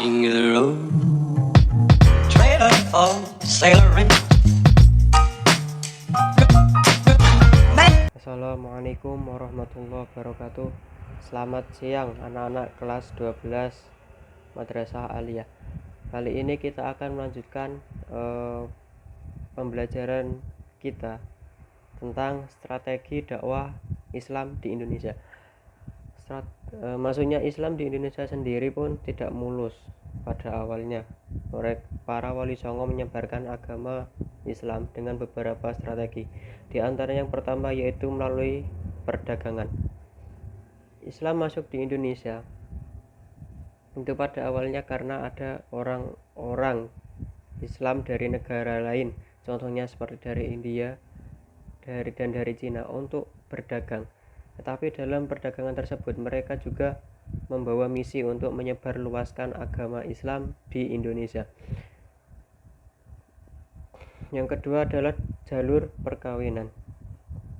King of the road, trailer for sailoring. Assalamualaikum warahmatullahi wabarakatuh. Selamat siang anak-anak kelas 12 Madrasah Aliyah. Kali ini kita akan melanjutkan pembelajaran kita tentang strategi dakwah Islam di Indonesia. Masuknya Islam di Indonesia sendiri pun tidak mulus pada awalnya. Para wali songo menyebarkan agama Islam dengan beberapa strategi. Di antara yang pertama yaitu melalui perdagangan. Islam masuk di Indonesia itu pada awalnya karena ada orang-orang Islam dari negara lain, contohnya seperti dari India, dari Cina untuk berdagang. Tetapi dalam perdagangan tersebut mereka juga membawa misi untuk menyebarluaskan agama Islam di Indonesia. Yang kedua adalah jalur perkawinan.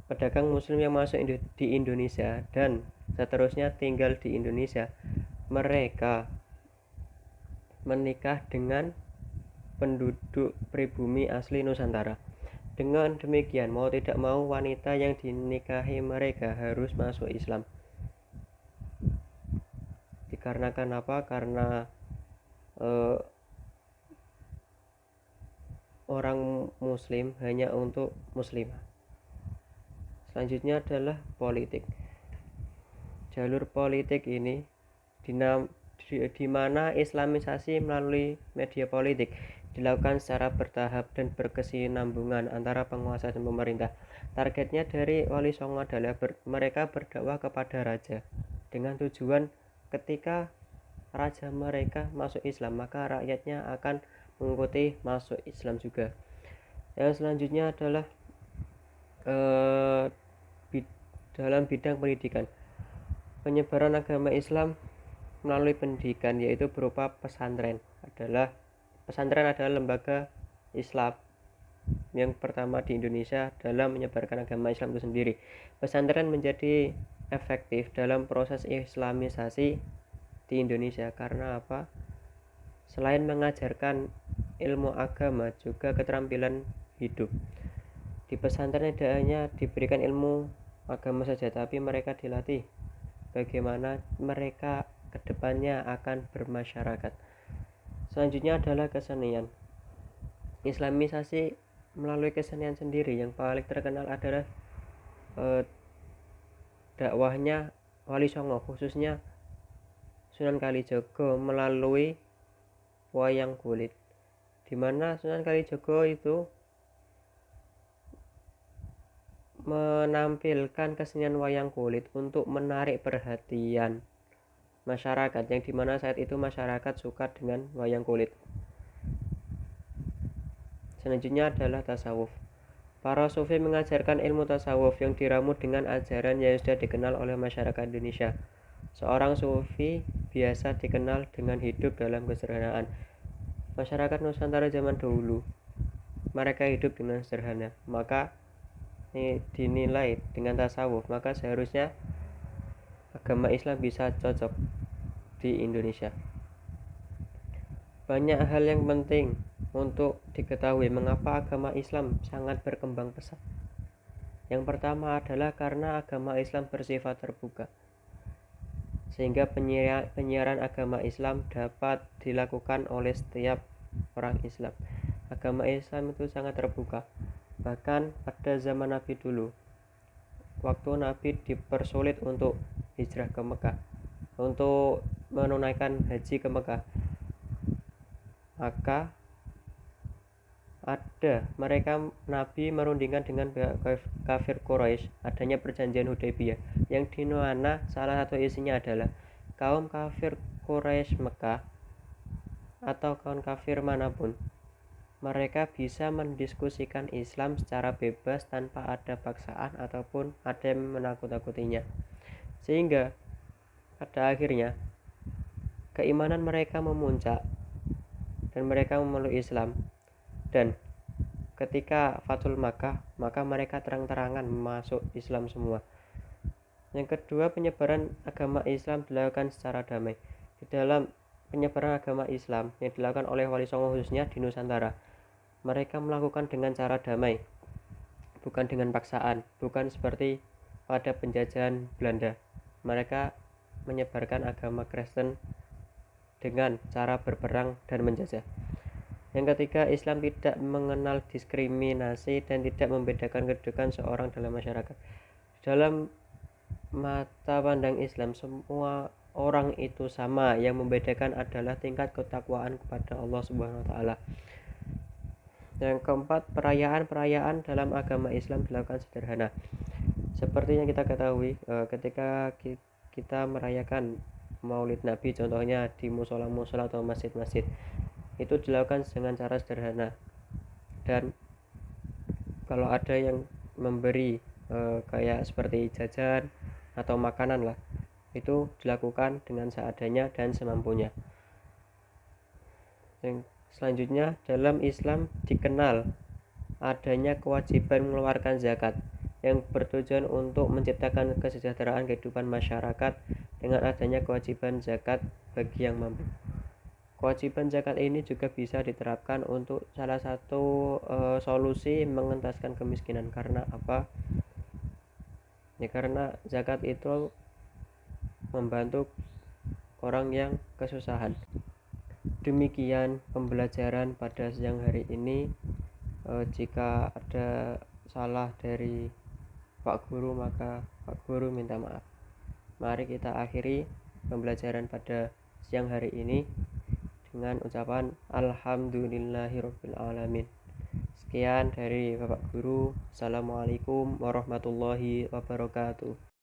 Pedagang muslim yang masuk di Indonesia dan seterusnya tinggal di Indonesia, mereka menikah dengan penduduk pribumi asli Nusantara. Dengan demikian, mau tidak mau wanita yang dinikahi mereka harus masuk Islam. Dikarenakan apa? Karena orang muslim hanya untuk muslimah. Selanjutnya adalah politik. Jalur politik ini di mana islamisasi melalui media politik dilakukan secara bertahap dan berkesinambungan antara penguasa dan pemerintah. Targetnya dari Wali Songo adalah mereka berdakwah kepada raja dengan tujuan ketika raja mereka masuk Islam, maka rakyatnya akan mengikuti masuk Islam juga. Yang selanjutnya adalah dalam bidang pendidikan. Penyebaran agama Islam melalui pendidikan yaitu berupa pesantren. Pesantren adalah lembaga Islam yang pertama di Indonesia dalam menyebarkan agama Islam itu sendiri. Pesantren menjadi efektif dalam proses islamisasi di Indonesia karena apa? Selain mengajarkan ilmu agama, juga keterampilan hidup. Di pesantren tidak hanya diberikan ilmu agama saja, tapi mereka dilatih bagaimana mereka kedepannya akan bermasyarakat. Selanjutnya adalah kesenian. Islamisasi melalui kesenian sendiri yang paling terkenal adalah dakwahnya Wali Songo, khususnya Sunan Kalijaga melalui wayang kulit, di mana Sunan Kalijaga itu menampilkan kesenian wayang kulit untuk menarik perhatian masyarakat, yang dimana saat itu masyarakat suka dengan wayang kulit. Selanjutnya adalah tasawuf. Para sufi mengajarkan ilmu tasawuf yang diramu dengan ajaran yang sudah dikenal oleh masyarakat Indonesia. Seorang sufi biasa dikenal dengan hidup dalam kesederhanaan. Masyarakat Nusantara zaman dahulu mereka hidup dengan sederhana, maka dinilai dengan tasawuf, maka seharusnya agama Islam bisa cocok di Indonesia. Banyak hal yang penting untuk diketahui mengapa agama Islam sangat berkembang pesat. Yang pertama adalah karena agama Islam bersifat terbuka, sehingga penyiaran agama Islam dapat dilakukan oleh setiap orang Islam. Agama Islam itu sangat terbuka. Bahkan pada zaman Nabi dulu, waktu Nabi dipersulit untuk hijrah ke Mekah, untuk menunaikan haji ke Mekah, maka Nabi merundingkan dengan kafir Quraisy adanya perjanjian Hudaybiyah, yang di mana salah satu isinya adalah kaum kafir Quraisy Mekah atau kaum kafir manapun, mereka bisa mendiskusikan Islam secara bebas tanpa ada paksaan ataupun ada yang menakut-nakutinya, sehingga pada akhirnya keimanan mereka memuncak dan mereka memeluk Islam. Dan ketika Fathul Makkah, maka mereka terang-terangan masuk Islam semua. Yang kedua, penyebaran agama Islam dilakukan secara damai. Di dalam penyebaran agama Islam yang dilakukan oleh Wali Songo khususnya di Nusantara. Mereka melakukan dengan cara damai, bukan dengan paksaan, bukan seperti pada penjajahan Belanda. Mereka menyebarkan agama Kristen dengan cara berperang dan menjajah. Yang ketiga, Islam tidak mengenal diskriminasi dan tidak membedakan kedudukan seorang dalam masyarakat. Dalam mata pandang Islam, semua orang itu sama. Yang membedakan adalah tingkat ketakwaan kepada Allah Subhanahu wa taala. Yang keempat, perayaan-perayaan dalam agama Islam dilakukan sederhana. Seperti yang kita ketahui, ketika kita merayakan Maulid Nabi, contohnya di musola-musola atau masjid-masjid, itu dilakukan dengan cara sederhana. Dan kalau ada yang memberi kayak seperti jajan atau makanan lah, itu dilakukan dengan seadanya dan semampunya. Yang selanjutnya, dalam Islam dikenal adanya kewajiban mengeluarkan zakat yang bertujuan untuk menciptakan kesejahteraan kehidupan masyarakat dengan adanya kewajiban zakat bagi yang mampu. Kewajiban zakat ini juga bisa diterapkan untuk salah satu solusi mengentaskan kemiskinan. Karena apa? Ya karena zakat itu membantu orang yang kesusahan. Demikian pembelajaran pada siang hari ini. Jika ada salah dari Pak Guru, maka Pak Guru minta maaf. Mari kita akhiri pembelajaran pada siang hari ini dengan ucapan Alhamdulillahirabbil alamin. Sekian dari Bapak Guru. Assalamualaikum warahmatullahi wabarakatuh.